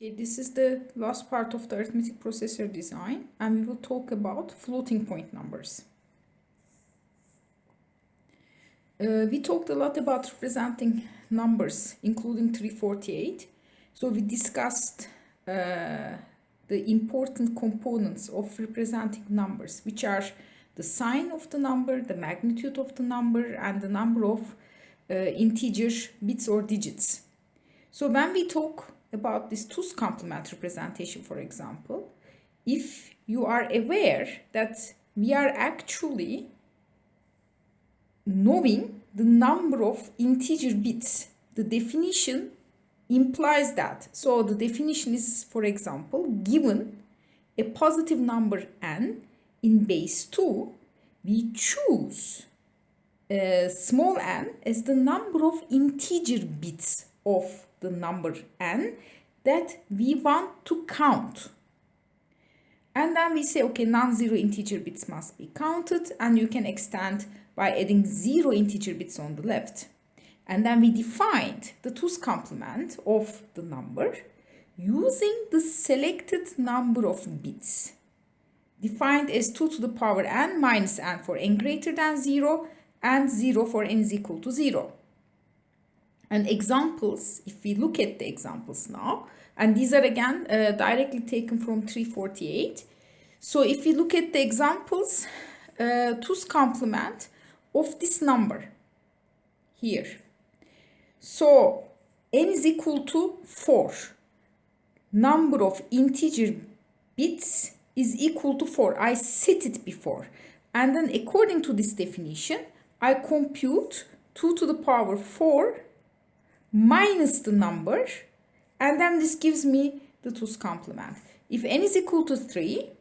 Okay, this is the last part of the arithmetic processor design, and we will talk about floating point numbers. We talked a lot about representing numbers, including 348. So we discussed the important components of representing numbers, which are the sign of the number, the magnitude of the number, and the number of integer bits or digits. So when we talk about this 2's complement representation, for example, if you are aware that we are actually knowing the number of integer bits, the definition implies that. So the definition is, for example, given a positive number n in base 2, we choose small n as the number of integer bits of the number n that we want to count. And then we say, okay, non-zero integer bits must be counted, and you can extend by adding 0 integer bits on the left. And then we defined the 2's complement of the number using the selected number of bits, defined as 2 to the power n minus n for n greater than 0 and 0 for n is equal to 0. And examples, if we look at the examples now, and these are again directly taken from 348. So if we look at the examples, 2's complement of this number here. So n is equal to 4. Number of integer bits is equal to 4. I set it before. And then according to this definition, I compute 2 to the power 4 minus the number, and then this gives me the 2's complement. If n is equal to 3,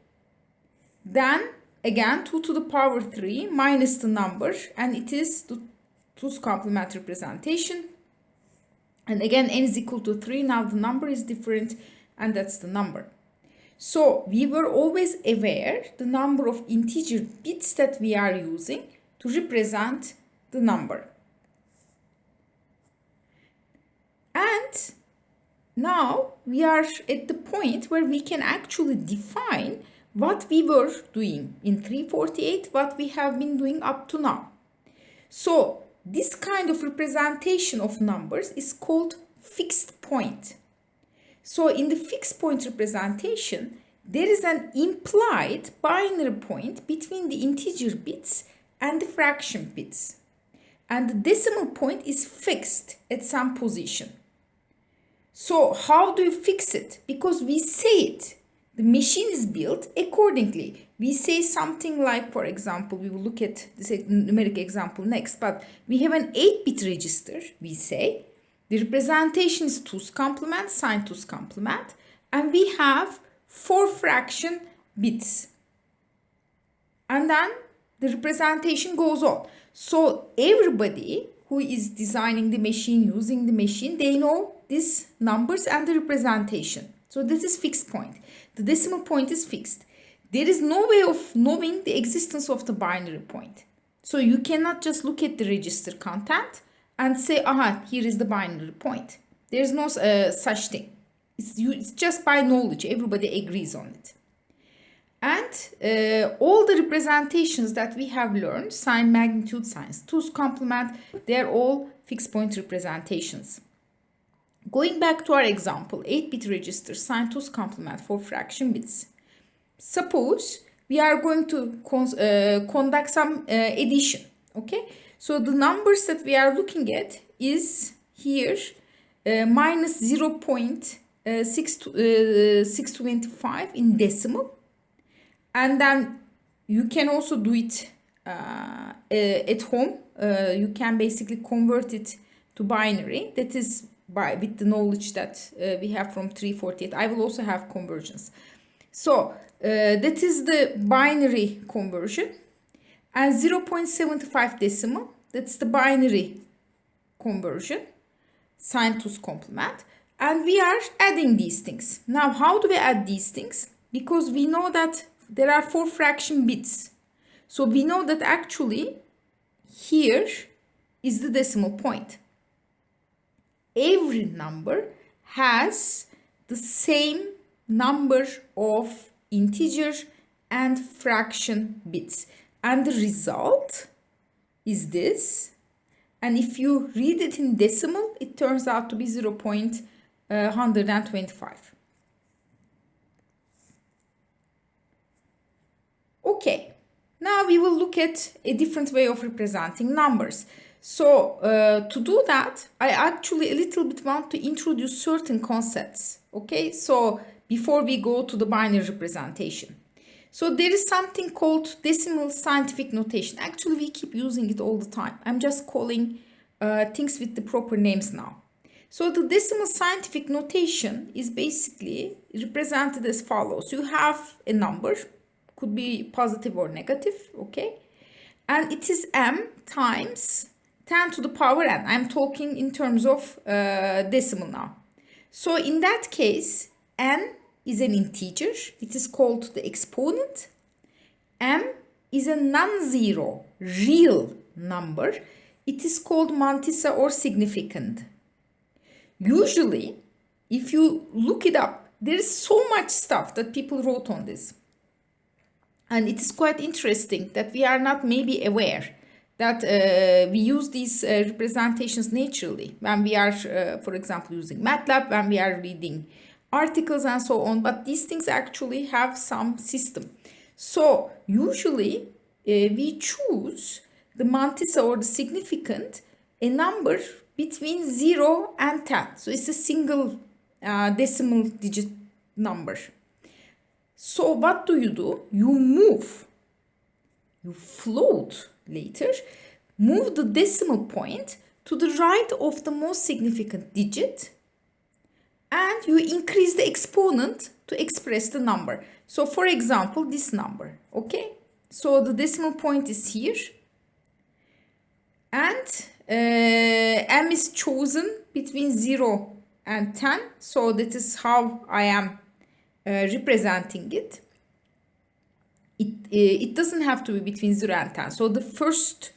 then again 2 to the power 3 minus the number, and it is the 2's complement representation. And again n is equal to 3, now the number is different, and that's the number. So we were always aware the number of integer bits that we are using to represent the number. And now we are at the point where we can actually define what we were doing in 348, what we have been doing up to now. So this kind of representation of numbers is called fixed point. So in the fixed point representation, there is an implied binary point between the integer bits and the fraction bits. And the decimal point is fixed at some position. So how do you fix it? Because we say it. The machine is built accordingly. We say something like, for example, we will look at this numeric example next, but we have an 8-bit register, we say. The representation is 2's complement, sine 2's complement, and we have 4 fraction bits. And then the representation goes on. So everybody who is designing the machine, using the machine, they know these numbers and the representation. So this is fixed point. The decimal point is fixed. There is no way of knowing the existence of the binary point. So you cannot just look at the register content and say, aha, here is the binary point. There is no such thing. It's just by knowledge. Everybody agrees on it. And all the representations that we have learned, sine, magnitude, sine, 2's complement, they are all fixed point representations. Going back to our example, 8-bit register, sine 2's complement for fraction bits. Suppose we are going to conduct some addition, okay? So the numbers that we are looking at is here minus 0.625 in decimal. And then you can also do it at home. You can basically convert it to binary. That is with the knowledge that we have from 348. I will also have conversions. So that is the binary conversion. And 0.75 decimal, that's the binary conversion, sine 2's complement. And we are adding these things. Now, how do we add these things? Because we know that there are 4 fraction bits. So we know that actually here is the decimal point. Every number has the same number of integer and fraction bits. And the result is this. And if you read it in decimal, it turns out to be 0.125. Okay, now we will look at a different way of representing numbers. So to do that, I actually a little bit want to introduce certain concepts. Okay, so before we go to the binary representation. So there is something called decimal scientific notation. Actually, we keep using it all the time. I'm just calling things with the proper names now. So the decimal scientific notation is basically represented as follows. You have a number, could be positive or negative, okay? And it is m times 10 to the power n. I'm talking in terms of decimal now. So in that case, n is an integer. It is called the exponent. M is a non-zero real number. It is called mantissa or significand. Usually, if you look it up, there is so much stuff that people wrote on this. And it is quite interesting that we are not maybe aware that we use these representations naturally when we are, for example, using MATLAB, when we are reading articles and so on. But these things actually have some system. So usually we choose the mantissa or the significand, a number between 0 and 10. So it's a single decimal digit number. So what do? You float later, move the decimal point to the right of the most significant digit, and you increase the exponent to express the number. So for example, this number, okay? So the decimal point is here, and m is chosen between 0 and 10. So that is how I am representing it. It doesn't have to be between 0 and 10. So the first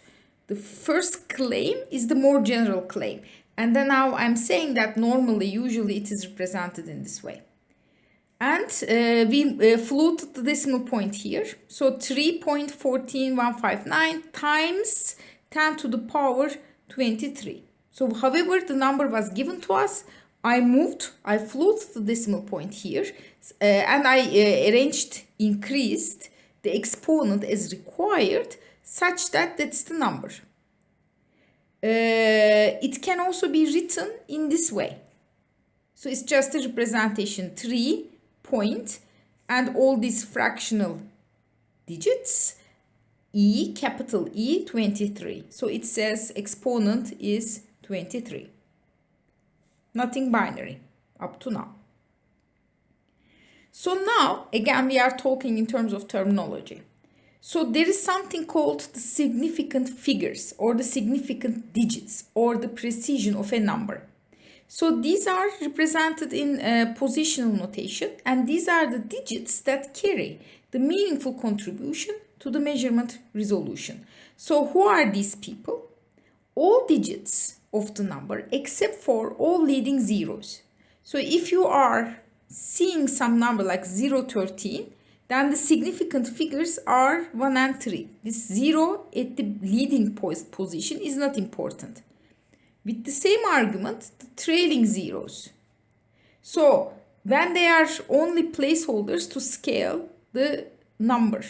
claim is the more general claim. And then now I'm saying that normally, usually it is represented in this way. And we floated the decimal point here. So 3.14159 times 10 to the power 23. So however the number was given to us, I floated the decimal point here, and I increased the exponent as required, such that that's the number. It can also be written in this way. So it's just a representation, 3 point and all these fractional digits, capital E 23. So it says exponent is 23. Nothing binary up to now. So now, again, we are talking in terms of terminology. So there is something called the significant figures or the significant digits or the precision of a number. So these are represented in positional notation, and these are the digits that carry the meaningful contribution to the measurement resolution. So who are these people? All digits of the number except for all leading zeros. So if you are seeing some number like 013, then the significant figures are 1 and 3. This 0 at the leading position is not important. With the same argument, the trailing zeros. So when they are only placeholders to scale the number,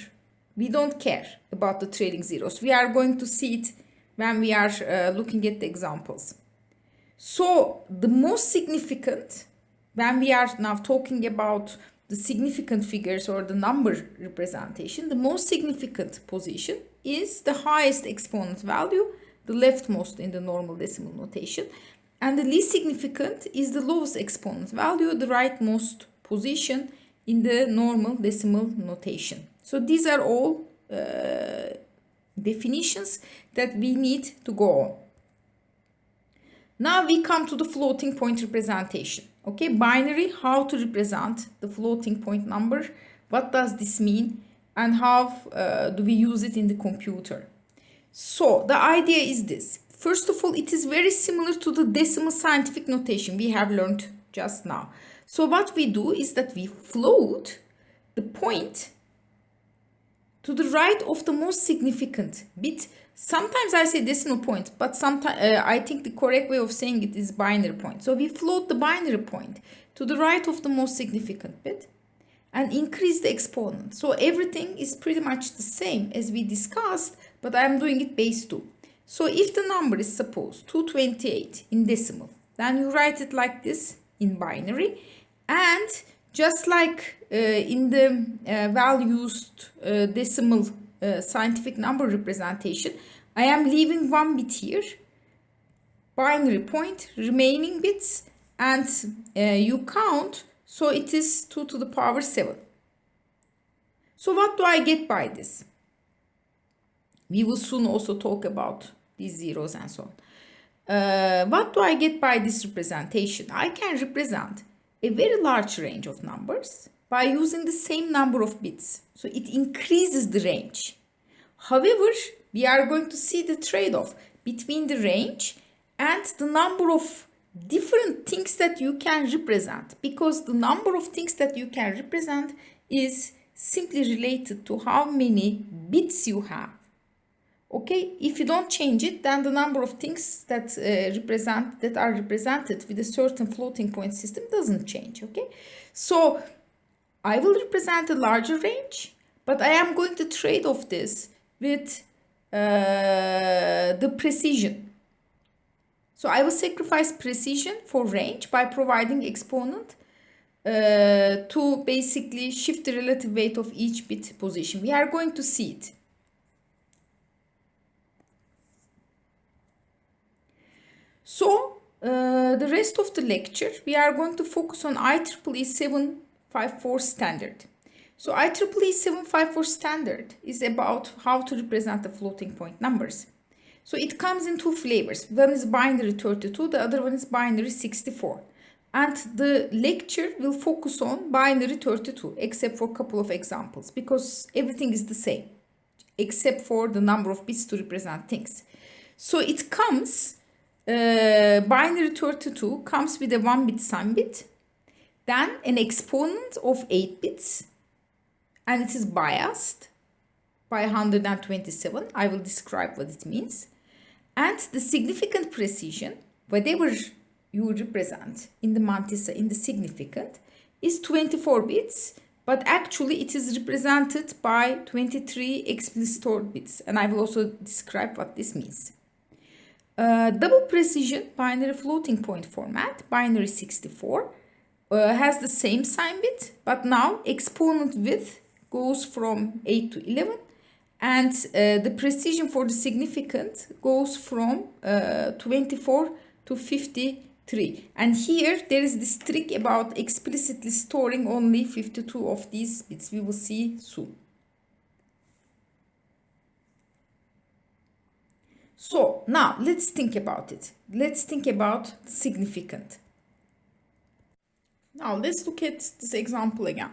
we don't care about the trailing zeros. We are going to see it when we are looking at the examples. So the most significant, when we are now talking about the significant figures or the number representation, the most significant position is the highest exponent value, the leftmost in the normal decimal notation, and the least significant is the lowest exponent value, the rightmost position in the normal decimal notation. So these are all definitions that we need to go on. Now we come to the floating point representation. Okay, binary, how to represent the floating point number, what does this mean, and how do we use it in the computer. So the idea is this. First of all, it is very similar to the decimal scientific notation we have learned just now. So what we do is that we float the point to the right of the most significant bit. Sometimes I say decimal point, but sometimes I think the correct way of saying it is binary point. So we float the binary point to the right of the most significant bit and increase the exponent. So everything is pretty much the same as we discussed, but I'm doing it base 2. So if the number is suppose 228 in decimal, then you write it like this in binary, and just like in the well-used decimal scientific number representation, I am leaving one bit here, binary point, remaining bits, and you count, so it is 2 to the power 7. So what do I get by this? We will soon also talk about these zeros and so on. What do I get by this representation? I can represent a very large range of numbers by using the same number of bits. So it increases the range. However, we are going to see the trade-off between the range and the number of different things that you can represent, because the number of things that you can represent is simply related to how many bits you have. Okay, if you don't change it, then the number of things that are represented with a certain floating point system doesn't change. Okay, so I will represent a larger range, but I am going to trade off this with the precision. So I will sacrifice precision for range by providing exponent to basically shift the relative weight of each bit position. We are going to see it. So the rest of the lecture, we are going to focus on IEEE 754 standard. So IEEE 754 standard is about how to represent the floating point numbers. So it comes in two flavors. One is binary 32, the other one is binary 64. And the lecture will focus on binary 32, except for a couple of examples, because everything is the same, except for the number of bits to represent things. So it comes, binary 32 comes with a 1-bit sign bit, then an exponent of 8 bits, and it is biased by 127. I will describe what it means. And the significant precision, whatever you represent in the mantissa, in the significant, is 24 bits, but actually it is represented by 23 explicit bits, and I will also describe what this means. Double precision binary floating point format, binary 64, has the same sign bit, but now exponent width goes from 8 to 11, and the precision for the significant goes from 24 to 53. And here there is this trick about explicitly storing only 52 of these bits. We will see soon. So now let's think about it. Let's think about the significant. Now let's look at this example again.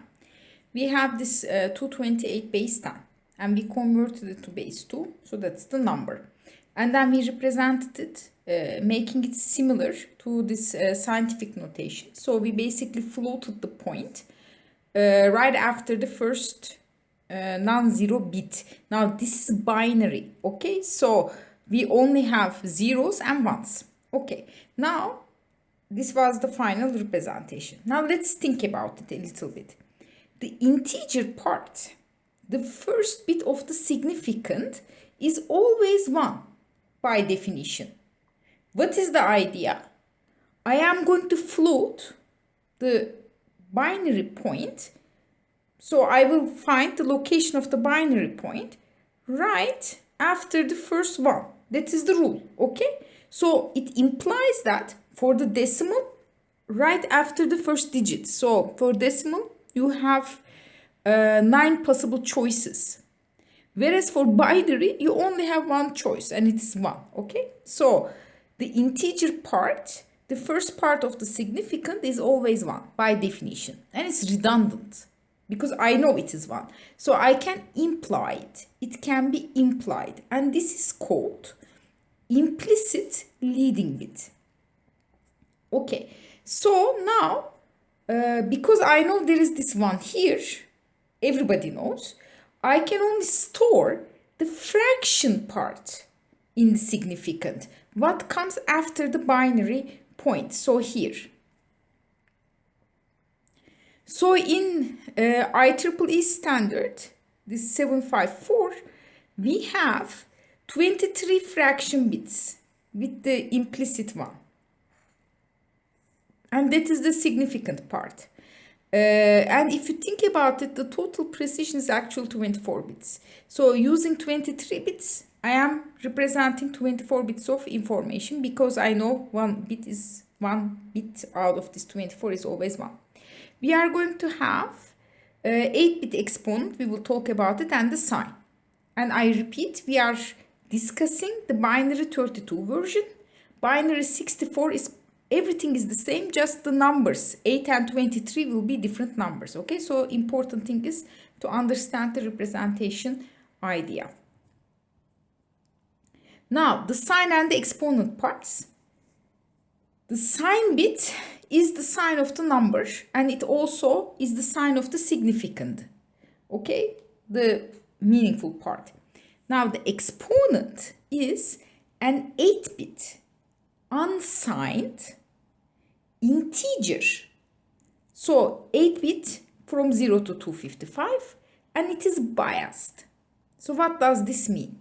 We have this 228 base 10. And we converted it to base 2, so that's the number. And then we represented it, making it similar to this scientific notation. So we basically floated the point right after the first non-zero bit. Now this is binary, okay? So we only have zeros and ones. Okay, now this was the final representation. Now let's think about it a little bit. The integer part, the first bit of the significant, is always 1 by definition. What is the idea? I am going to float the binary point. So I will find the location of the binary point right after the first one. That is the rule, okay? So it implies that for the decimal, right after the first digit. So for decimal, you have 9 possible choices, whereas for binary you only have one choice, and it's 1. Okay, so the integer part, the first part of the significant, is always 1 by definition, and it's redundant because I know it is 1, so I can imply it. It can be implied, and this is called implicit leading bit. Okay, so now because I know there is this one here, everybody knows, I can only store the fraction part in the significant. What comes after the binary point? So here. So in IEEE standard, this 754, we have 23 fraction bits with the implicit one. And that is the significant part. And if you think about it, the total precision is actually 24 bits. So using 23 bits, I am representing 24 bits of information because I know one bit out of this 24 is always 1. We are going to have 8-bit exponent, we will talk about it, and the sign. And I repeat, we are discussing the binary 32 version. Binary 64 is everything is the same, just the numbers 8 and 23 will be different numbers. Okay, so important thing is to understand the representation idea. Now the sign and the exponent parts. The sign bit is the sign of the number, and it also is the sign of the significand. Okay, the meaningful part. Now the exponent is an 8-bit unsigned integer. So 8-bit from 0 to 255, and it is biased. So what does this mean?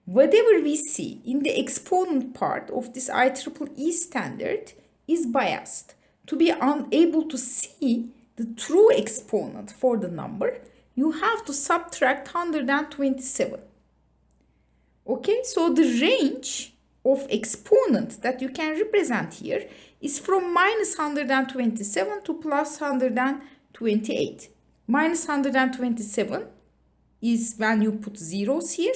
Whatever we see in the exponent part of this IEEE standard is biased. To be unable to see the true exponent for the number, you have to subtract 127. Okay, so the range of exponent that you can represent here is from minus 127 to plus 128. Minus 127 is when you put zeros here,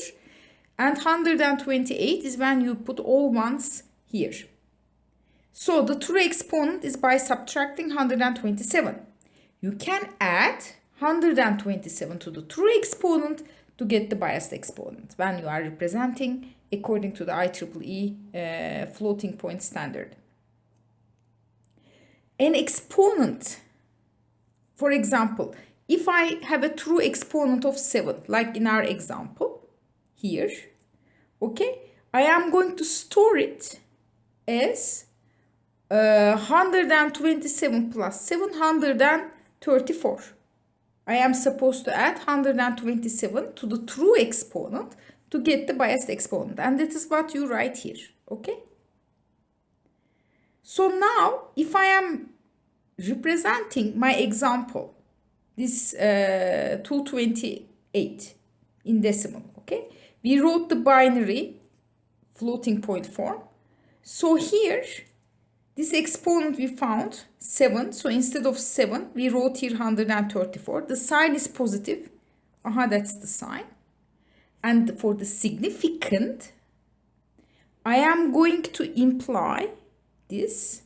and 128 is when you put all ones here. So the true exponent is by subtracting 127. You can add 127 to the true exponent to get the biased exponent when you are representing according to the IEEE floating point standard. An exponent, for example, if I have a true exponent of 7, like in our example here, okay, I am going to store it as 127 plus 734. I am supposed to add 127 to the true exponent to get the biased exponent, and that is what you write here. Okay, so now if I am representing my example, this 228 in decimal, okay, we wrote the binary floating point form. So here this exponent we found 7, so instead of 7 we wrote here 134. The sign is positive, that's the sign. And for the significant, I am going to imply this,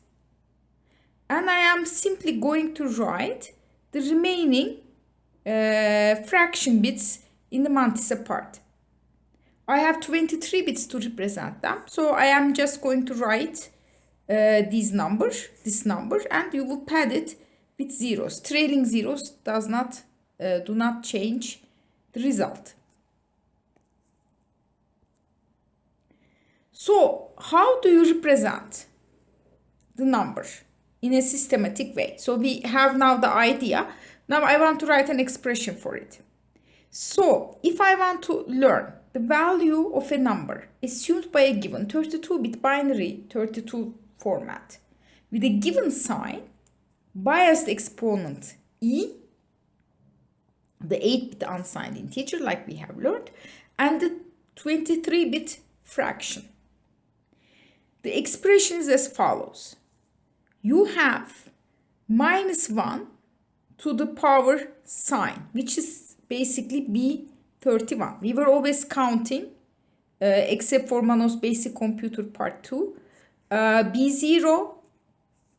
and I am simply going to write the remaining fraction bits in the mantissa part. I have 23 bits to represent them, so I am just going to write this number, and you will pad it with zeros. Trailing zeros do not change the result. So how do you represent the number in a systematic way? So we have now the idea. Now I want to write an expression for it. So if I want to learn the value of a number assumed by a given 32-bit binary 32 format with a given sign, biased exponent E, the 8-bit unsigned integer like we have learned, and the 23-bit fraction. The expression is as follows. You have minus 1 to the power sign, which is basically B31. We were always counting, except for Manos Basic Computer Part 2, B0,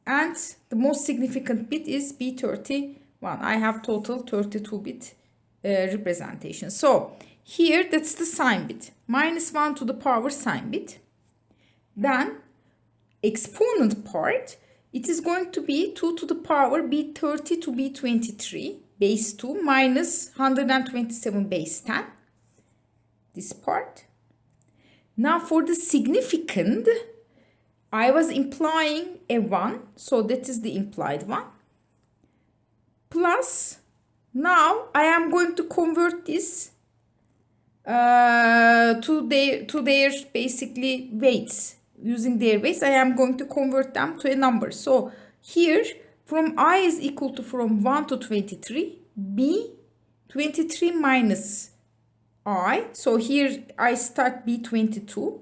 and the most significant bit is B31. I have total 32-bit representation. So here that's the sign bit, minus 1 to the power sign bit. Then exponent part it is going to be 2 to the power B30 to B23 base 2 minus 127 base 10. This part. Now for the significand, I was implying a 1, so that is the implied one. Plus, now I am going to convert this to their basically weights. Using their weights, I am going to convert them to a number. So here, from I is equal to from 1 to 23, B 23 minus I. So here I start B22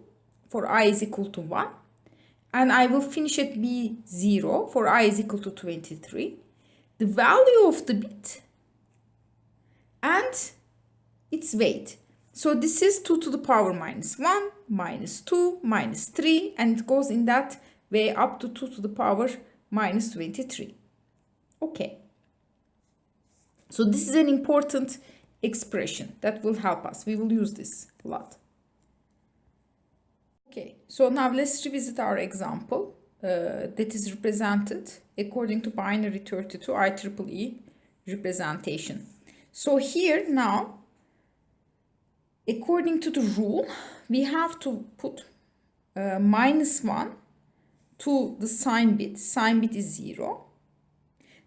for I is equal to 1. And I will finish at B0 for I is equal to 23. The value of the bit and its weight. So this is 2 to the power minus 1, minus 2, minus 3, and it goes in that way up to 2 to the power minus 23. Okay. So this is an important expression that will help us. We will use this a lot. Okay, so now let's revisit our example that is represented according to binary 32 IEEE representation. So here now, according to the rule, we have to put minus 1 to the sign bit. Sign bit is 0.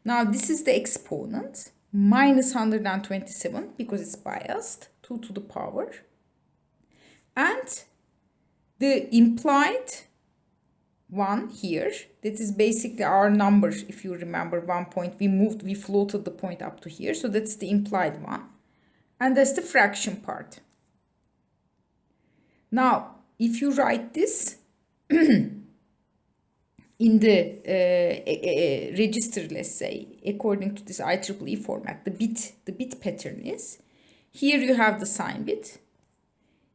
Now this is the exponent, minus 127 because it's biased, 2 to the power. And the implied one here, that is basically our number. If you remember 1 point, we floated the point up to here. So that's the implied one. And that's the fraction part. Now, if you write this in the register, let's say, according to this IEEE format, the bit pattern is, here you have the sign bit,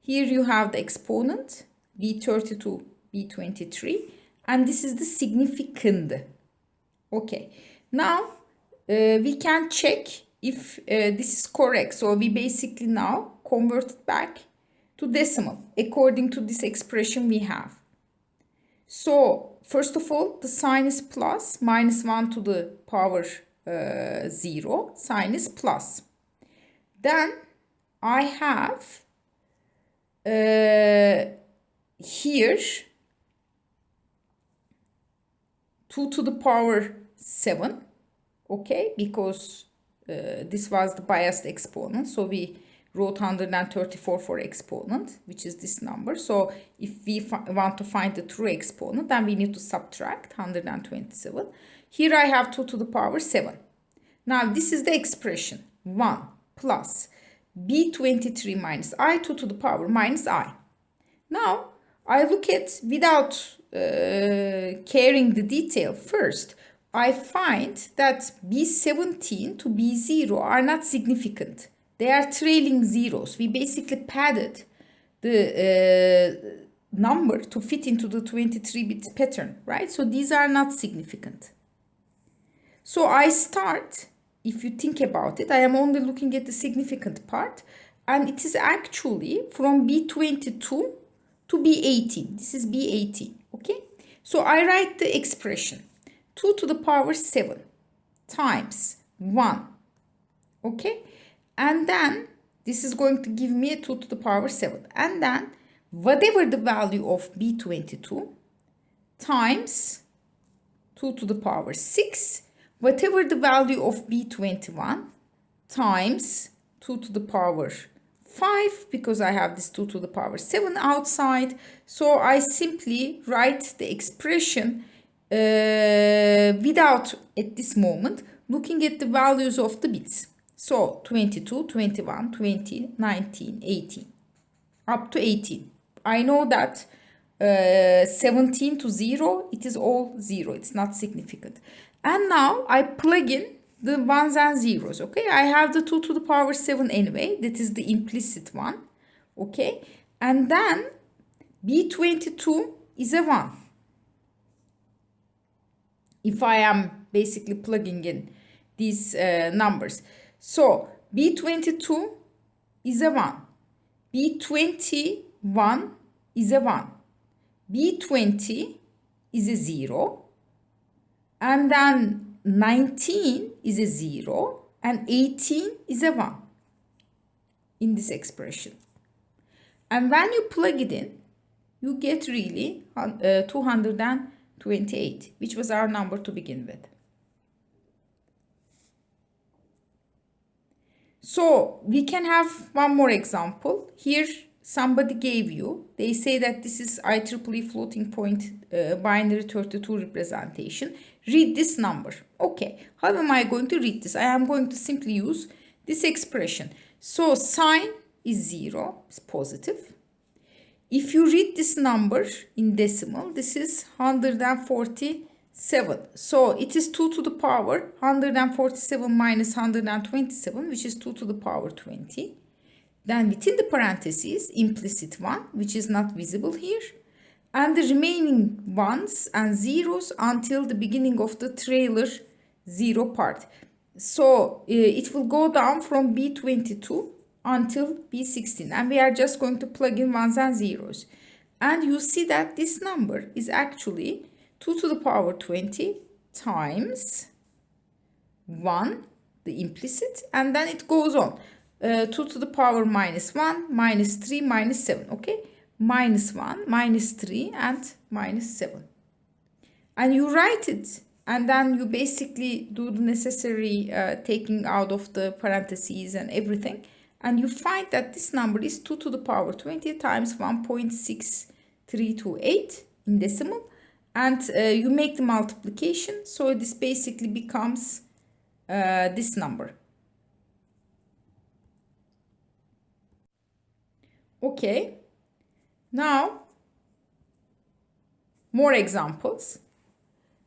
here you have the exponent, B32, B23, and this is the significand. Okay, now we can check if this is correct. So we basically now convert it back to decimal according to this expression we have. So first of all, the sign is plus, minus 1 to the power 0, sign is plus. Then I have here 2 to the power 7, okay, because this was the biased exponent, so we wrote 134 for exponent, which is this number. So if we want to find the true exponent, then we need to subtract 127. Here I have 2 to the power 7. Now this is the expression, 1 plus B23 minus I, 2 to the power minus I. Now I look at, without caring the detail first, I find that B17 to B0 are not significant. They are trailing zeros. We basically padded the number to fit into the 23-bit pattern, right? So these are not significant. So I start, if you think about it, I am only looking at the significant part, and it is actually from B22 to B18. This is B18, okay? So I write the expression, 2 to the power 7 times 1, okay? And then this is going to give me a 2 to the power 7. And then whatever the value of B22 times 2 to the power 6, whatever the value of B21 times 2 to the power 5, because I have this 2 to the power 7 outside. So I simply write the expression without, at this moment, looking at the values of the bits. So 22, 21, 20, 19, 18, up to 18. I know that 17 to 0, it is all 0. It's not significant. And now I plug in the ones and zeros, okay? I have the 2 to the power 7 anyway. That is the implicit one, okay? And then B22 is a 1. If I am basically plugging in these numbers. So B22 is a 1. B21 is a 1. B20 is a 0. And then 19 is a 0 and 18 is a 1 in this expression. And when you plug it in, you get really 228, which was our number to begin with. So we can have one more example. Here somebody gave you, they say that this is IEEE floating point binary 32 representation. Read this number. Okay, how am I going to read this? I am going to simply use this expression. So sign is 0, it's positive. If you read this number in decimal, this is 147. So it is 2 to the power 147 minus 127, which is 2 to the power 20. Then within the parentheses, implicit 1, which is not visible here. And the remaining ones and zeros until the beginning of the trailer 0 part. So it will go down from B22 until B16. And we are just going to plug in ones and zeros. And you see that this number is actually 2 to the power 20 times 1, the implicit, and then it goes on. 2 to the power minus 1, minus 3, minus 7, okay? Minus 1, minus 3, and minus 7. And you write it, and then you basically do the necessary taking out of the parentheses and everything. And you find that this number is 2 to the power 20 times 1.6328 in decimal. And you make the multiplication, so this basically becomes this number. Okay, now more examples.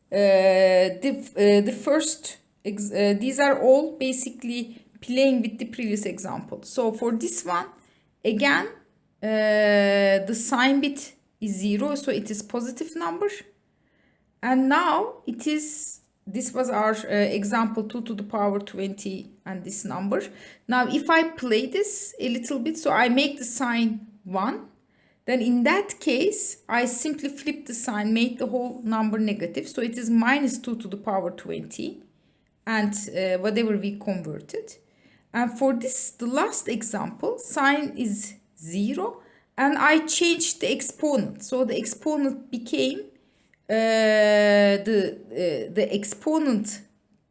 The first, these are all basically playing with the previous example. So for this one, again, the sign bit is 0, so it is positive number. And now it is, this was our example 2 to the power 20 and this number. Now if I play this a little bit, so I make the sign 1, then in that case I simply flip the sign, make the whole number negative. So it is minus 2 to the power 20 and whatever we converted. And for this, the last example, sign is 0 and I changed the exponent. So the exponent became the exponent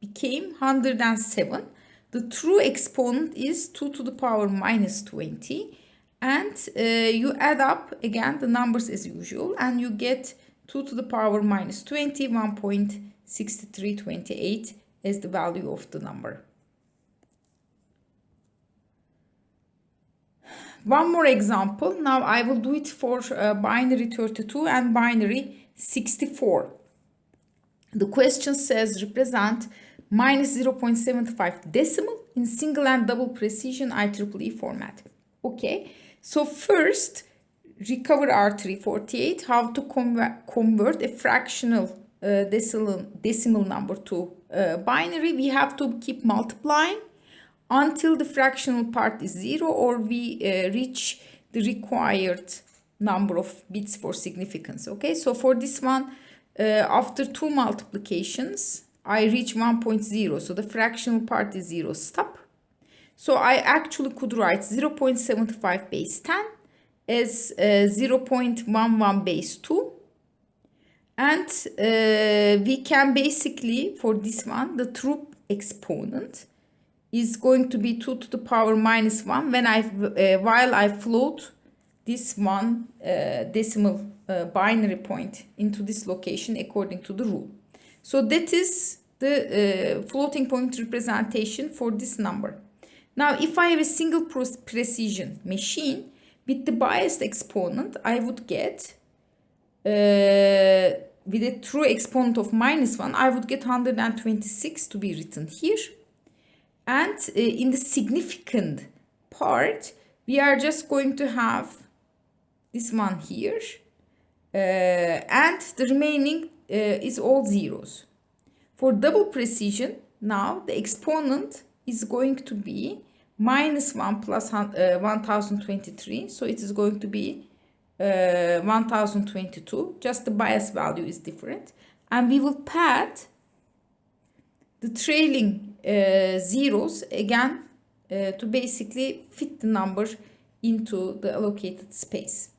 became 107. The true exponent is 2 to the power minus 20. And you add up again the numbers as usual and you get 2 to the power minus 20, 1.6328 as the value of the number. One more example. Now I will do it for binary 32 and binary 64. The question says represent minus 0.75 decimal in single and double precision IEEE format. Okay, so first recover R348, how to convert a fractional decimal number to binary. We have to keep multiplying until the fractional part is 0 or we reach the required number of bits for significance. Okay, so for this one, after 2 multiplications, I reach 1.0. So the fractional part is 0. Stop. So I actually could write 0.75 base 10 as 0.11 base 2. And we can basically, for this one, the true exponent is going to be 2 to the power minus 1 when while I float this one decimal binary point into this location according to the rule. So that is the floating point representation for this number. Now if I have a single precision machine with the biased exponent, I would get with a true exponent of minus 1, I would get 126 to be written here. And in the significant part, we are just going to have this one here. And the remaining is all zeros. For double precision, now the exponent is going to be minus 1 plus 1023. So it is going to be 1022. Just the bias value is different. And we will pad the trailing zeros again to basically fit the number into the allocated space.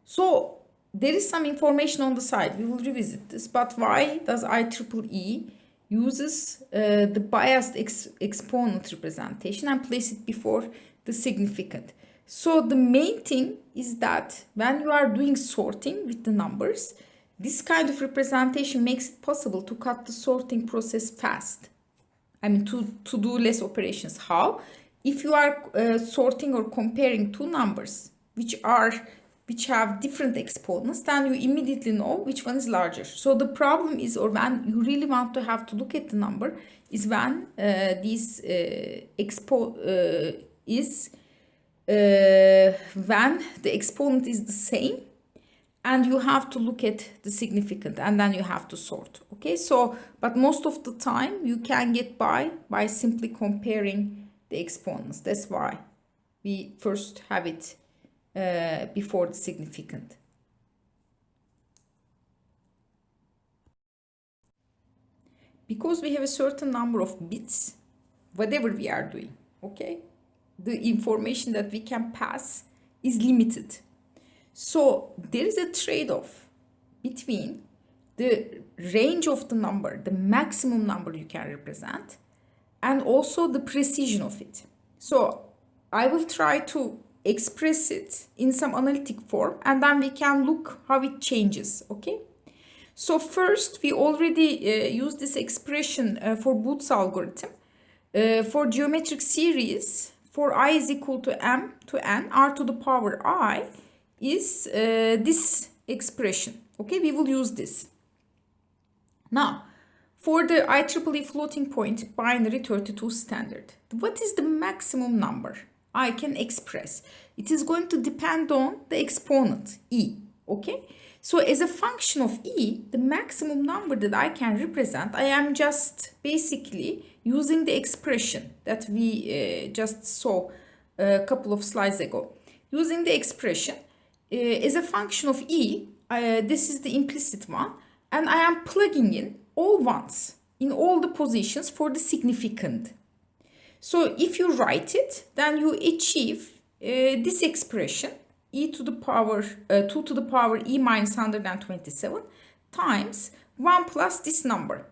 So there is some information on the side. We will revisit this. But why does IEEE uses the biased exponent representation and place it before the significant? So the main thing is that when you are doing sorting with the numbers, this kind of representation makes it possible to cut the sorting process fast. I mean, to do less operations. How? If you are sorting or comparing two numbers which have different exponents, then you immediately know which one is larger. So the problem is, or when you really want to have to look at the number, is when when the exponent is the same and you have to look at the significant and then you have to sort. Okay, so but most of the time you can get by simply comparing the exponents. That's why we first have it before the significant. Because we have a certain number of bits, whatever we are doing, okay, the information that we can pass is limited. So there is a trade-off between the range of the number, the maximum number you can represent, and also the precision of it. So I will try to express it in some analytic form and then we can look how it changes, okay? So first, we already used this expression for Booth's algorithm. For geometric series, for I is equal to m to n, r to the power I is this expression. Okay, we will use this. Now, for the IEEE floating point binary 32 standard, what is the maximum number I can express? It is going to depend on the exponent, e, okay? So as a function of e, the maximum number that I can represent, I am just basically using the expression that we just saw a couple of slides ago. Using the expression as a function of e, this is the implicit one, and I am plugging in all ones in all the positions for the significand. So if you write it, then you achieve this expression, e to the power 2 to the power e minus 127 times 1 plus this number.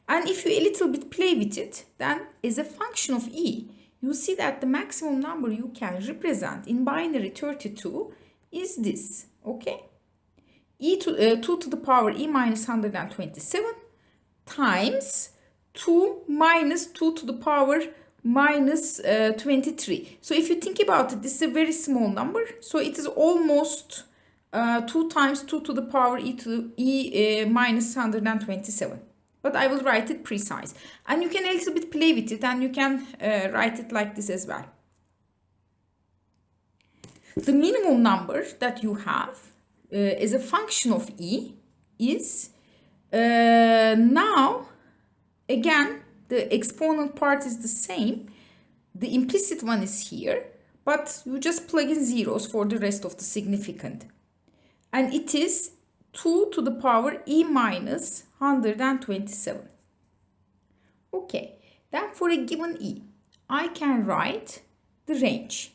And if you a little bit play with it, then as a function of e, you see that the maximum number you can represent in binary 32 is this, okay? E to 2 to the power e minus 127 times 2 minus 2 to the power minus 23. So if you think about it, this is a very small number. So it is almost 2 times 2 to the power e minus 127. But I will write it precise. And you can a little bit play with it and you can write it like this as well. The minimum number that you have as a function of e is now, again, the exponent part is the same. The implicit one is here, but you just plug in zeros for the rest of the significand. And it is 2 to the power e minus 127. Okay, then for a given e, I can write the range.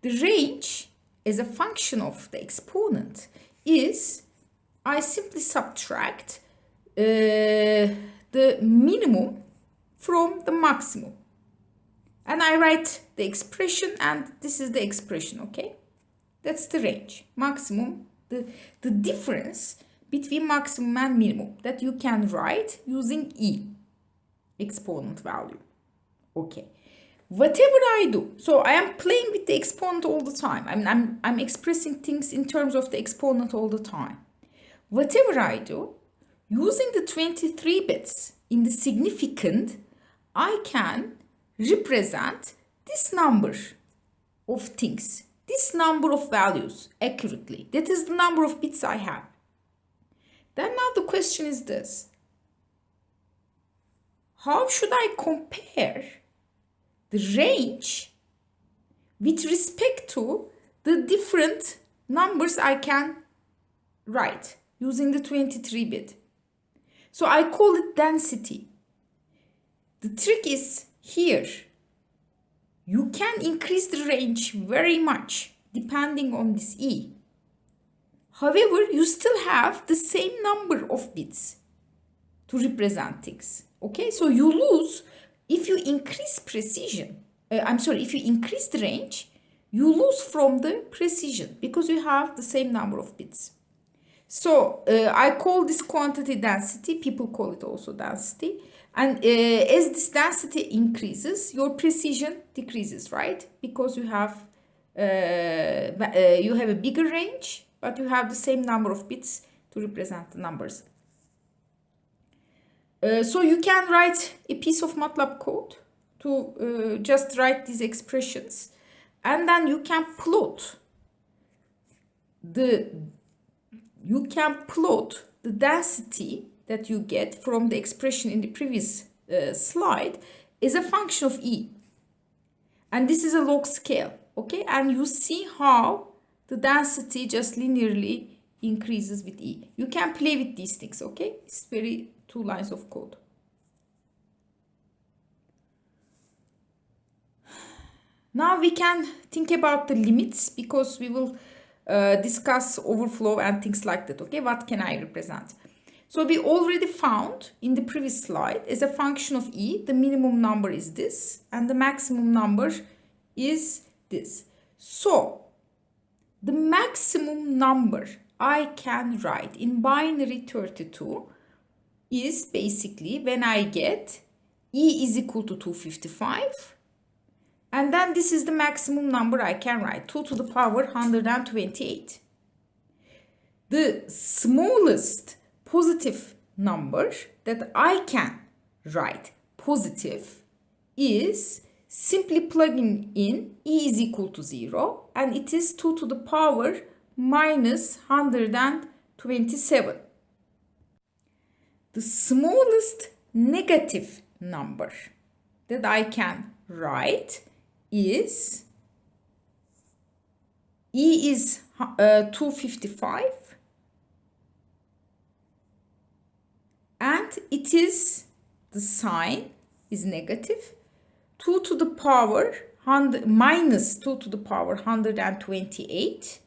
The range as a function of the exponent is, I simply subtract the minimum from the maximum. And I write the expression, and this is the expression, okay? That's the range, maximum, the difference between maximum and minimum that you can write using e, exponent value, okay? Whatever I do, so I am playing with the exponent all the time. I'm expressing things in terms of the exponent all the time. Whatever I do, using the 23 bits in the significand, I can represent this number of things, this number of values accurately. That is the number of bits I have. Then now the question is this: how should I compare the range with respect to the different numbers I can write? using the 23 bit. So I call it density. The trick is here. You can increase the range very much depending on this E. However, you still have the same number of bits to represent things. Okay, so you lose if you increase precision. If you increase the range, you lose from the precision because you have the same number of bits. So I call this quantity density. People call it also density. And as this density increases, your precision decreases, right? Because you have a bigger range, but you have the same number of bits to represent the numbers. So you can write a piece of MATLAB code to just write these expressions, and then you can plot the density that you get from the expression in the previous slide as a function of E. And this is a log scale, okay? And you see how the density just linearly increases with E. You can play with these things, okay? It's very 2 lines of code. Now we can think about the limits because we will discuss overflow and things like that, okay? What can I represent? So we already found in the previous slide, as a function of E, the minimum number is this and the maximum number is this. So the maximum number I can write in binary 32 is basically when I get E is equal to 255, and then this is the maximum number I can write, 2 to the power 128. The smallest positive number that I can write positive is simply plugging in E is equal to 0, and it is 2 to the power minus 127. The smallest negative number that I can write is E is 255, and it is, the sign is negative, 2 to the power minus 2 to the power 128,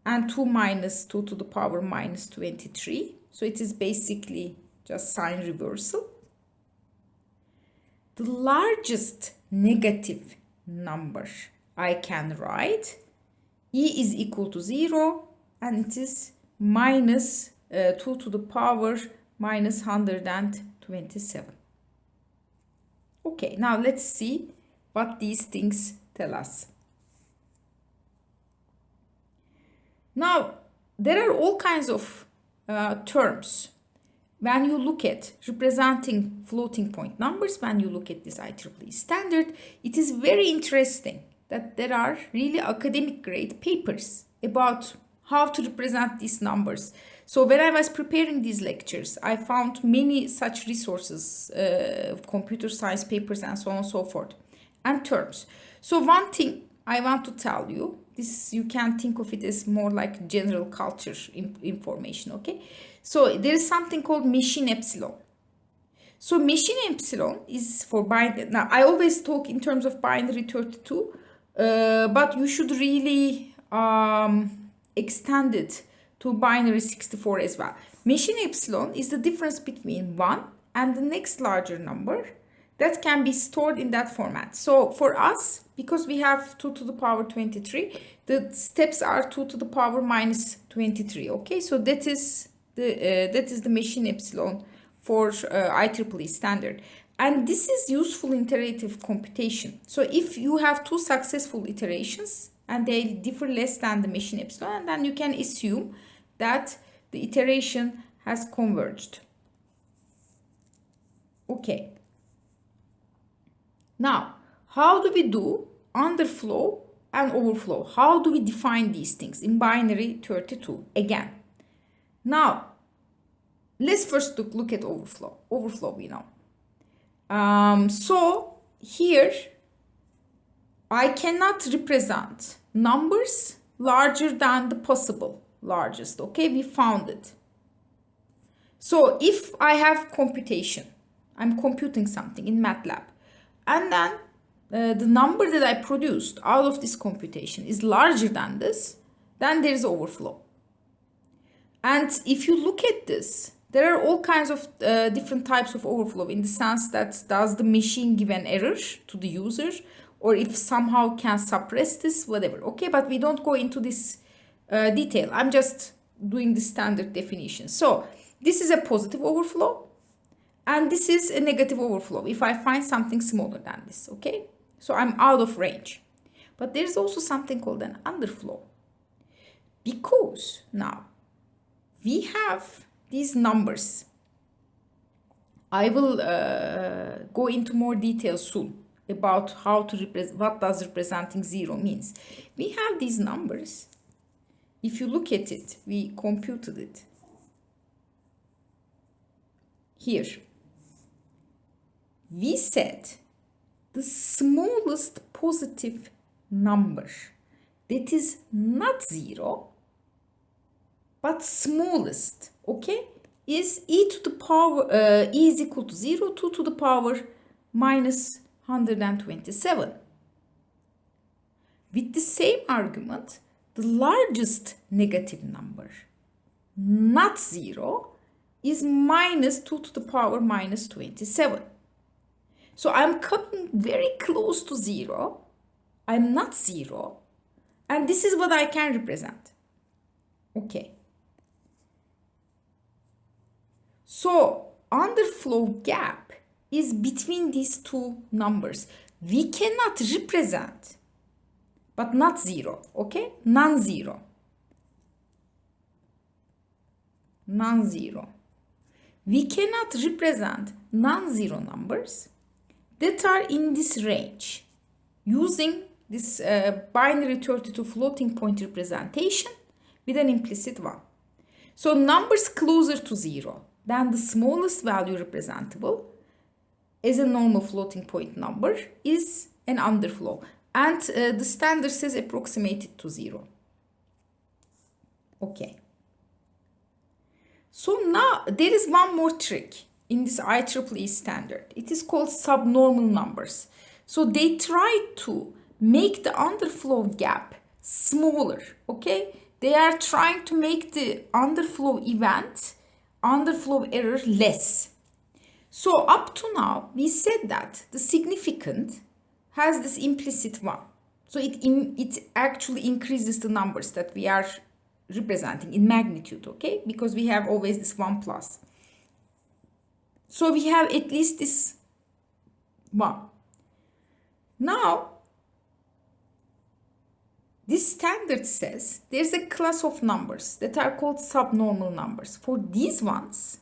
and 2 minus 2 to the power minus 23. So it is basically just sign reversal. The largest negative number I can write, E is equal to 0, and it is minus 2 to the power minus 127. Okay, now let's see what these things tell us. Now, there are all kinds of terms when you look at representing floating point numbers. When you look at this IEEE standard, it is very interesting that there are really academic grade papers about how to represent these numbers. So when I was preparing these lectures, I found many such resources, computer science papers and so on and so forth, and terms. So one thing I want to tell you, this you can think of it as more like general culture information, okay? So there is something called machine epsilon. So machine epsilon is for binary. Now I always talk in terms of binary 32, but you should really extend it to binary 64 as well. Machine epsilon is the difference between 1 and the next larger number that can be stored in that format. So for us, because we have 2 to the power 23, the steps are 2 to the power minus 23. Okay, so that is the machine epsilon for IEEE standard. And this is useful in iterative computation. So if you have 2 successful iterations and they differ less than the machine epsilon, then you can assume that the iteration has converged. Okay. Now, how do we do underflow and overflow? How do we define these things in binary 32? Again, now, let's first look at overflow. Overflow, we know. So here, I cannot represent numbers larger than the possible largest. Okay, we found it. So if I have computation, I'm computing something in MATLAB, and then the number that I produced out of this computation is larger than this, then there is overflow. And if you look at this, there are all kinds of different types of overflow, in the sense that does the machine give an error to the user, or if somehow can suppress this, whatever. Okay, but we don't go into this detail. I'm just doing the standard definition. So this is a positive overflow, and this is a negative overflow if I find something smaller than this. Okay, so I'm out of range. But there's also something called an underflow, because now we have these numbers. I will go into more detail soon about how to represent, what does representing zero means. We have these numbers. If you look at it, we computed it. Here, we said the smallest positive number that is not zero, but smallest, okay, is e to the power, e is equal to 0, 2 to the power minus 127. With the same argument, the largest negative number, not 0, is minus 2 to the power minus 27. So I'm coming very close to 0. I'm not 0. And this is what I can represent. Okay. So underflow gap is between these two numbers. We cannot represent, but not 0, okay? Non-zero. Non-zero. We cannot represent non-zero numbers that are in this range using this binary 32 floating point representation with an implicit 1. So numbers closer to 0 than the smallest value representable as a normal floating point number is an underflow. And the standard says approximated to 0. Okay. So now there is one more trick in this IEEE standard. It is called subnormal numbers. So they try to make the underflow gap smaller, okay? They are trying to make the underflow event, underflow error less. So up to now, we said that the significant has this implicit 1. So it actually increases the numbers that we are representing in magnitude, okay? Because we have always this 1 plus. So we have at least this 1. Now, this standard says there's a class of numbers that are called subnormal numbers. For these ones,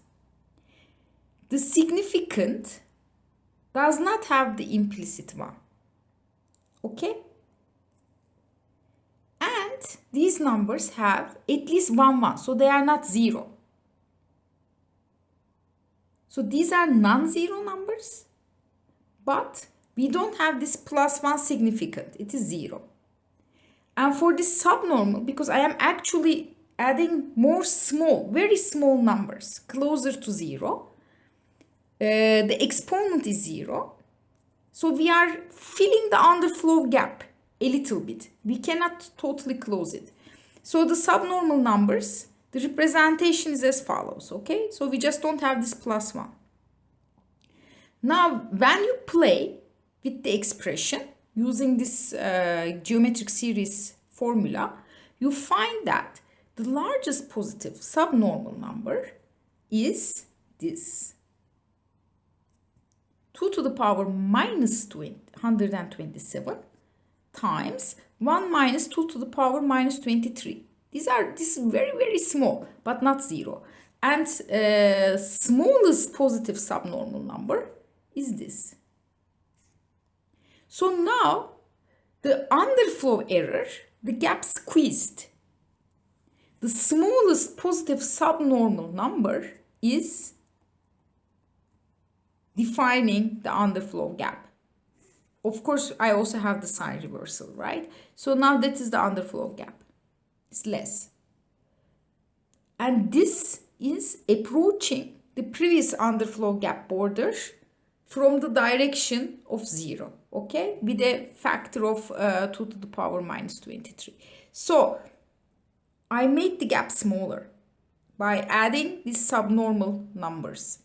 the significant does not have the implicit 1. Okay? And these numbers have at least 1, 1. So they are not 0. So these are non-zero numbers. But we don't have this plus 1 significant. It is 0. And for this subnormal, because I am actually adding more small, very small numbers closer to 0, the exponent is 0. So we are filling the underflow gap a little bit. We cannot totally close it. So the subnormal numbers, the representation is as follows, okay? So we just don't have this plus 1. Now, when you play with the expression using this geometric series formula, you find that the largest positive subnormal number is this. 2 to the power minus 127 times 1 minus 2 to the power minus 23. This is very, very small, but not 0. And smallest positive subnormal number is this. So now, the underflow error, the gap squeezed. The smallest positive subnormal number is defining the underflow gap. Of course, I also have the sign reversal, right? So now that is the underflow gap. It's less. And this is approaching the previous underflow gap border from the direction of 0, okay, with a factor of 2 to the power minus 23. So I made the gap smaller by adding these subnormal numbers.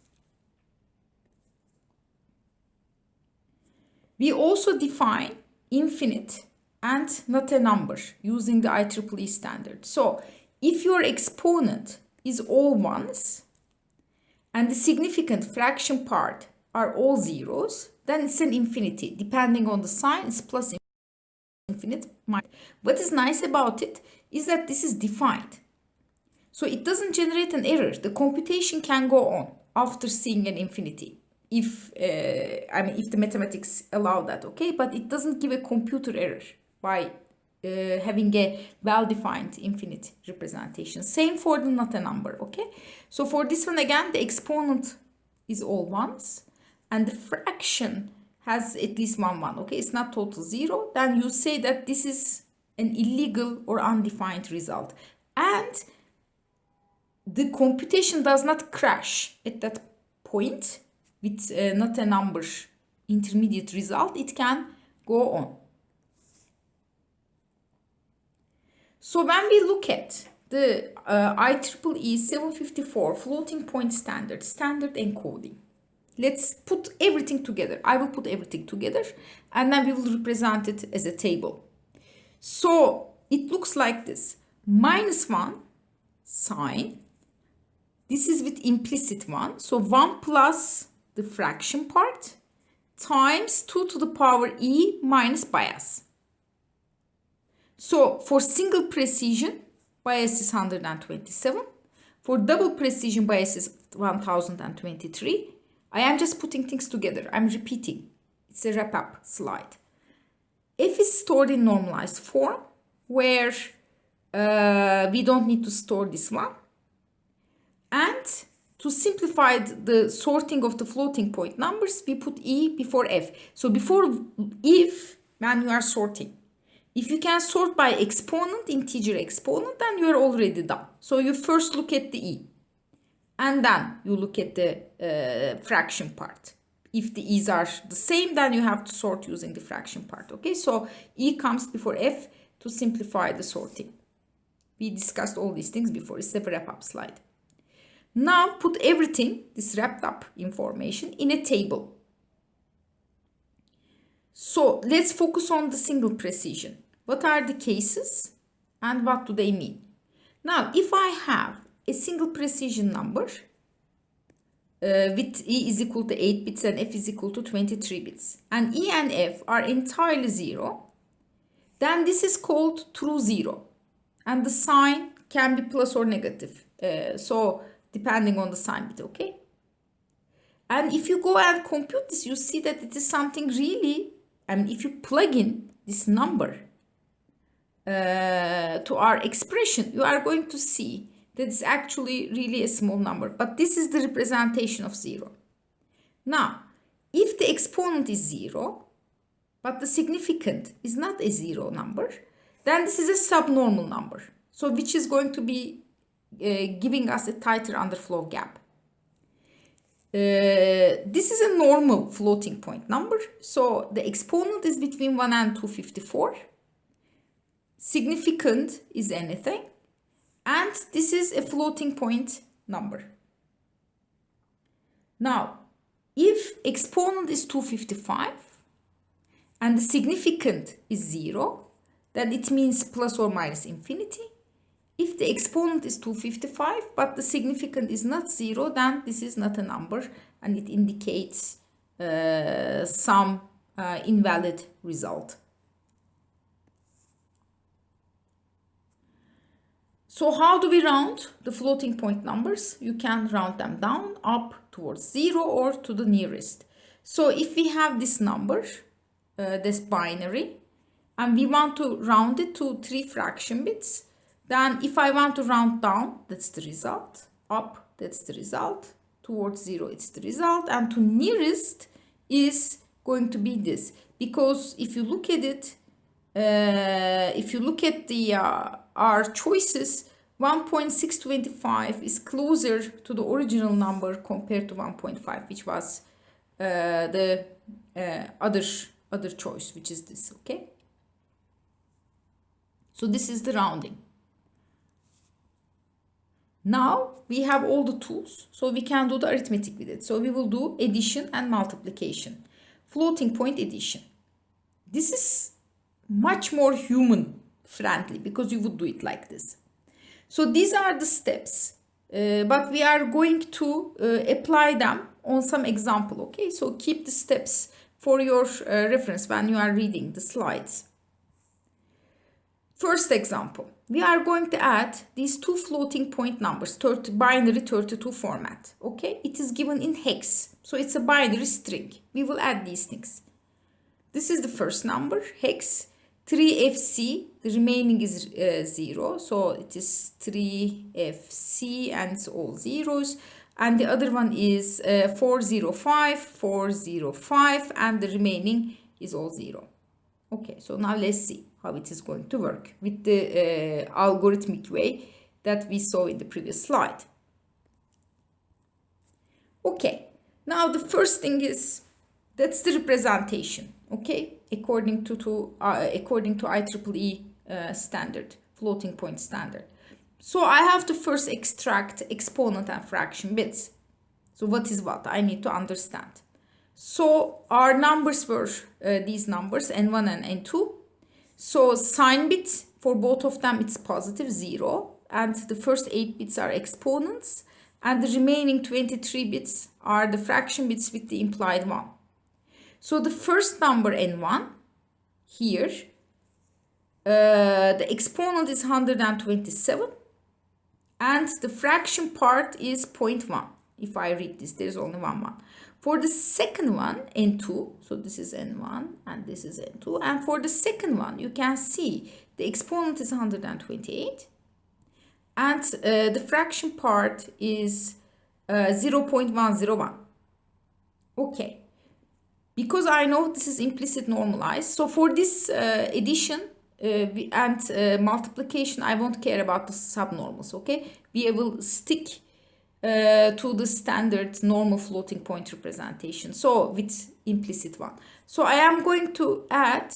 We also define infinite and not a number using the IEEE standard. So if your exponent is all ones and the significant fraction part are all zeros, then it's an infinity. Depending on the sign, it's plus infinite. What is nice about it is that this is defined. So it doesn't generate an error. The computation can go on after seeing an infinity. If the mathematics allow that, okay? But it doesn't give a computer error by having a well-defined infinite representation. Same for the not a number, okay? So for this one again, the exponent is all ones and the fraction has at least one, okay? It's not total 0. Then you say that this is an illegal or undefined result. And the computation does not crash at that point with not a number intermediate result. It can go on. So when we look at the IEEE 754 floating point standard encoding, let's put everything together. I will put everything together and then we will represent it as a table. So it looks like this. -1 sign. This is with implicit 1. So 1 plus the fraction part times 2 to the power e minus bias. So for single precision, bias is 127. For double precision, bias is 1023. I am just putting things together. I'm repeating. It's a wrap-up slide. F is stored in normalized form, where we don't need to store this one. And to simplify the sorting of the floating point numbers, we put E before F. So before if, when you are sorting, if you can sort by exponent, integer exponent, then you are already done. So you first look at the E. And then you look at the fraction part. If the E's are the same, then you have to sort using the fraction part. Okay, so E comes before F to simplify the sorting. We discussed all these things before. It's a wrap-up slide. Now put everything, this wrapped up information, in a table. So let's focus on the single precision. What are the cases and what do they mean? Now, if I have a single precision number with E is equal to 8 bits and F is equal to 23 bits, and E and F are entirely 0, then this is called true 0. And the sign can be plus or negative. So depending on the sign bit, okay? And if you go and compute this, you see that it is something really, if you plug in this number to our expression, you are going to see that it's actually really a small number. But this is the representation of 0. Now, if the exponent is 0, but the significant is not a 0 number, then this is a subnormal number. So which is going to be giving us a tighter underflow gap. This is a normal floating point number. So the exponent is between 1 and 254. Significant is anything. And this is a floating point number. Now, if exponent is 255 and the significant is 0, then it means plus or minus infinity. If the exponent is 255 but the significant is not 0, then this is not a number and it indicates some invalid result. So how do we round the floating point numbers? You can round them down, up towards 0 or to the nearest. So if we have this number, this binary, and we want to round it to 3 fraction bits, then if I want to round down, that's the result. Up, that's the result. Towards 0, it's the result. And to nearest is going to be this. Because if you look at it, if you look at the our choices, 1.625 is closer to the original number compared to 1.5, which was the other choice, which is this, okay? So this is the rounding. Now we have all the tools, so we can do the arithmetic with it. So we will do addition and multiplication. Floating point addition. This is much more human friendly because you would do it like this. So these are the steps, but we are going to apply them on some example, okay? So keep the steps for your reference when you are reading the slides. First example, we are going to add these two floating point numbers, binary 32 format, okay? It is given in hex, so it's a binary string. We will add these things. This is the first number, hex, 3FC, the remaining is 0, so it is 3FC and it's all zeros. And the other one is 405, 405, and the remaining is all 0. Okay, so now let's see how it is going to work with the algorithmic way that we saw in the previous slide. Okay, now the first thing is, that's the representation, okay, according to IEEE standard, floating point standard. So I have to first extract exponent and fraction bits. So what is what? I need to understand. So our numbers were these numbers, n1 and n2. So sign bit for both of them, it's positive 0, and the first 8 bits are exponents, and the remaining 23 bits are the fraction bits with the implied 1. So the first number n1 here, the exponent is 127, and the fraction part is 0.1. If I read this, there's only one. For the second one, n2, so this is n1 and this is n2, and for the second one, you can see the exponent is 128, and the fraction part is 0.101. Okay, because I know this is implicit normalized, so for this addition and multiplication, I won't care about the subnormals, okay? We will stick to the standard normal floating point representation, so with implicit 1. So I am going to add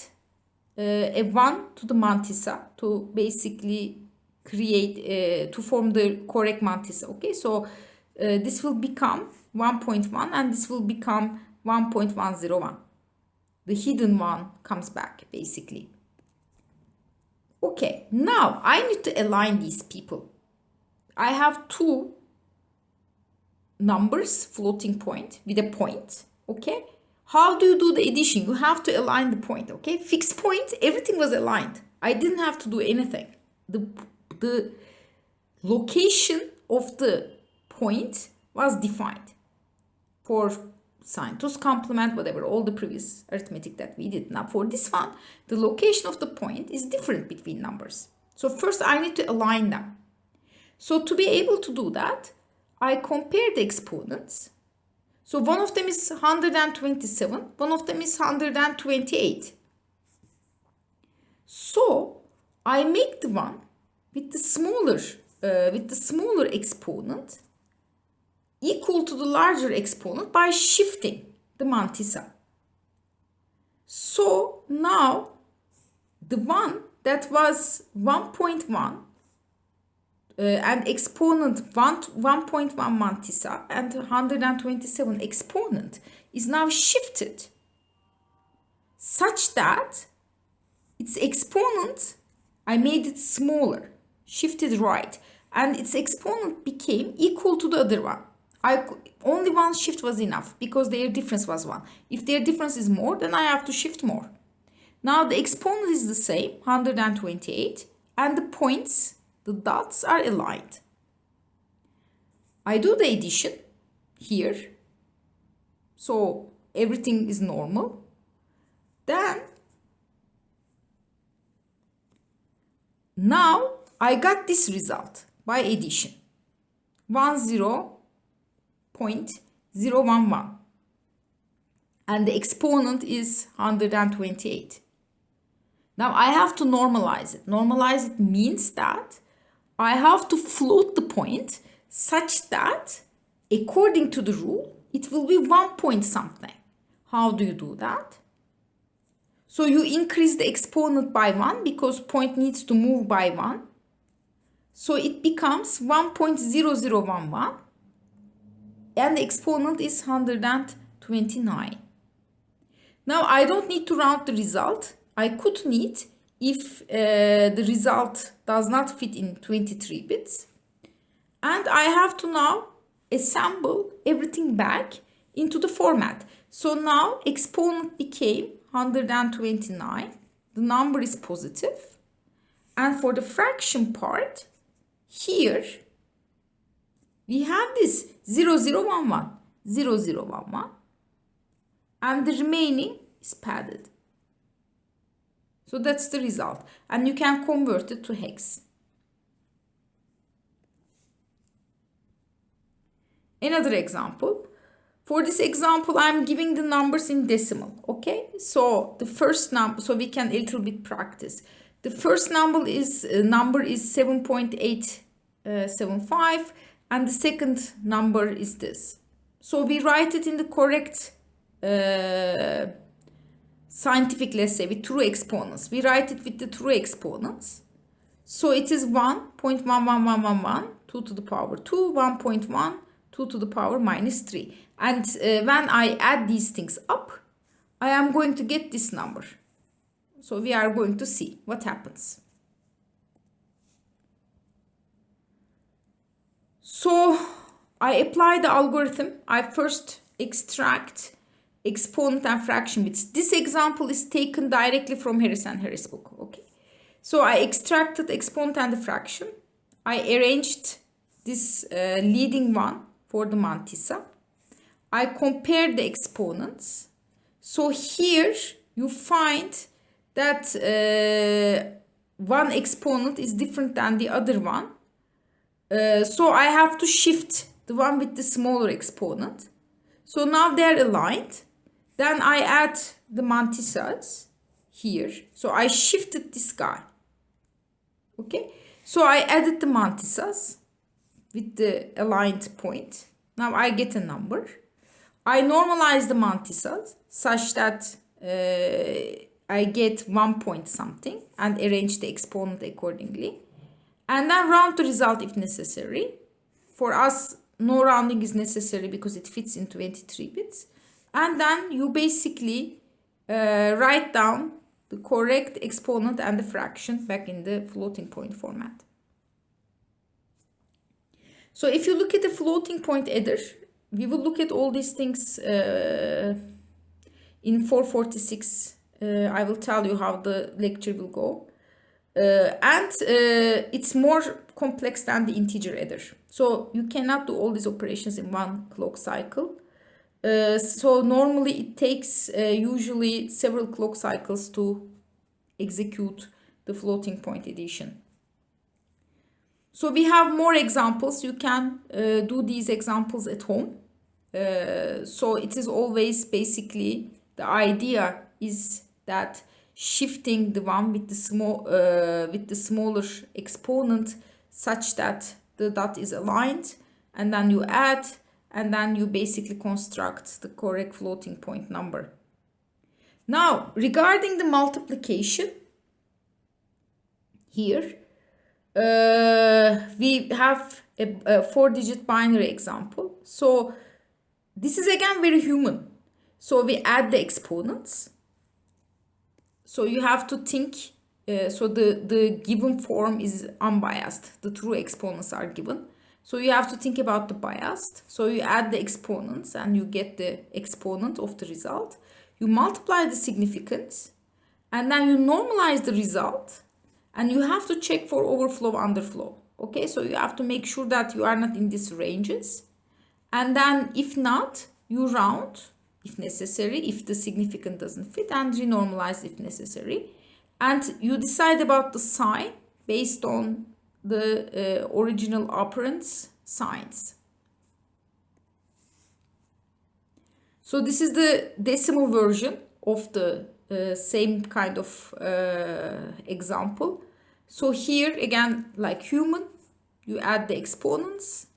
a 1 to the mantissa to basically create, to form the correct mantissa, okay? So this will become 1.1 and this will become 1.101. The hidden one comes back, basically. Okay, now I need to align these people. I have two numbers, floating point with a point, okay? How do you do the addition? You have to align the point, okay? Fixed point, everything was aligned. I didn't have to do anything. The location of the point was defined for sine, tus complement, whatever, all the previous arithmetic that we did. Now for this one, the location of the point is different between numbers. So first I need to align them. So to be able to do that, I compare the exponents. So one of them is 127, one of them is 128. So I make the one with the smaller exponent equal to the larger exponent by shifting the mantissa. So now the one that was 1.1 and exponent 1.1 mantissa and 127 exponent is now shifted such that its exponent, I made it smaller, shifted right, and its exponent became equal to the other one. Only one shift was enough because their difference was 1. If their difference is more, then I have to shift more. Now the exponent is the same, 128, and the points, the dots, are aligned. I do the addition here, so everything is normal. Then now I got this result by addition, 10.011, and the exponent is 128. Now I have to normalize it. Normalize it means that I have to float the point such that according to the rule, it will be 1 point something. How do you do that? So you increase the exponent by 1 because point needs to move by 1. So it becomes 1.0011 and the exponent is 129. Now I don't need to round the result. I could need if the result does not fit in 23 bits. And I have to now assemble everything back into the format. So now exponent became 129. The number is positive. And for the fraction part, here we have this 0011, 0011. And the remaining is padded. So that's the result. And you can convert it to hex. Another example. For this example, I'm giving the numbers in decimal. Okay. So the first number, so we can a little bit practice. The first number is 7.875 and the second number is this. So we write it in the correct scientific, let's say, with true exponents. We write it with the true exponents. So it is 1.11111, 2 to the power 2, 1.1, 2 to the power minus 3. And when I add these things up, I am going to get this number. So we are going to see what happens. So I apply the algorithm. I first extract exponent and fraction bits. This example is taken directly from Harris and Harris book. Okay. So I extracted exponent and the fraction. I arranged this leading one for the mantissa. I compared the exponents. So here you find that one exponent is different than the other one. So I have to shift the one with the smaller exponent. So now they're aligned. Then I add the mantissas here. So I shifted this guy. Okay. So I added the mantissas with the aligned point. Now I get a number. I normalize the mantissas such that I get 1 point something and arrange the exponent accordingly. And then round the result if necessary. For us, no rounding is necessary because it fits in 23 bits. And then you basically write down the correct exponent and the fraction back in the floating point format. So if you look at the floating point adder, we will look at all these things in 446. I will tell you how the lecture will go. And it's more complex than the integer adder. So you cannot do all these operations in one clock cycle. So normally it takes usually several clock cycles to execute the floating point addition. So we have more examples. You can do these examples at home. So it is always basically the idea is that shifting the one with the smaller exponent such that the dot is aligned, and then you add, and then you basically construct the correct floating point number. Now, regarding the multiplication, here we have a 4-digit binary example. So this is again very human. So we add the exponents. So you have to think, so the given form is unbiased. The true exponents are given. So you have to think about the biased. So you add the exponents and you get the exponent of the result. You multiply the significance and then you normalize the result and you have to check for overflow, underflow. Okay, so you have to make sure that you are not in these ranges. And then if not, you round if necessary, if the significant doesn't fit, and renormalize if necessary. And you decide about the sign based on the original operand's signs. So this is the decimal version of the same kind of example. So here again, like human, you add the exponents,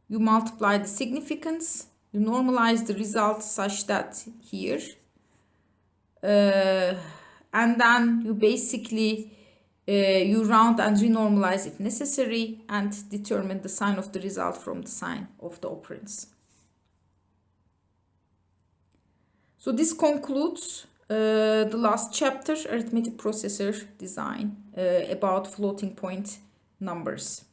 you multiply the significance, you normalize the results such that here, and then you basically you round and renormalize if necessary and determine the sign of the result from the sign of the operands. So this concludes the last chapter, arithmetic processor design, about floating point numbers.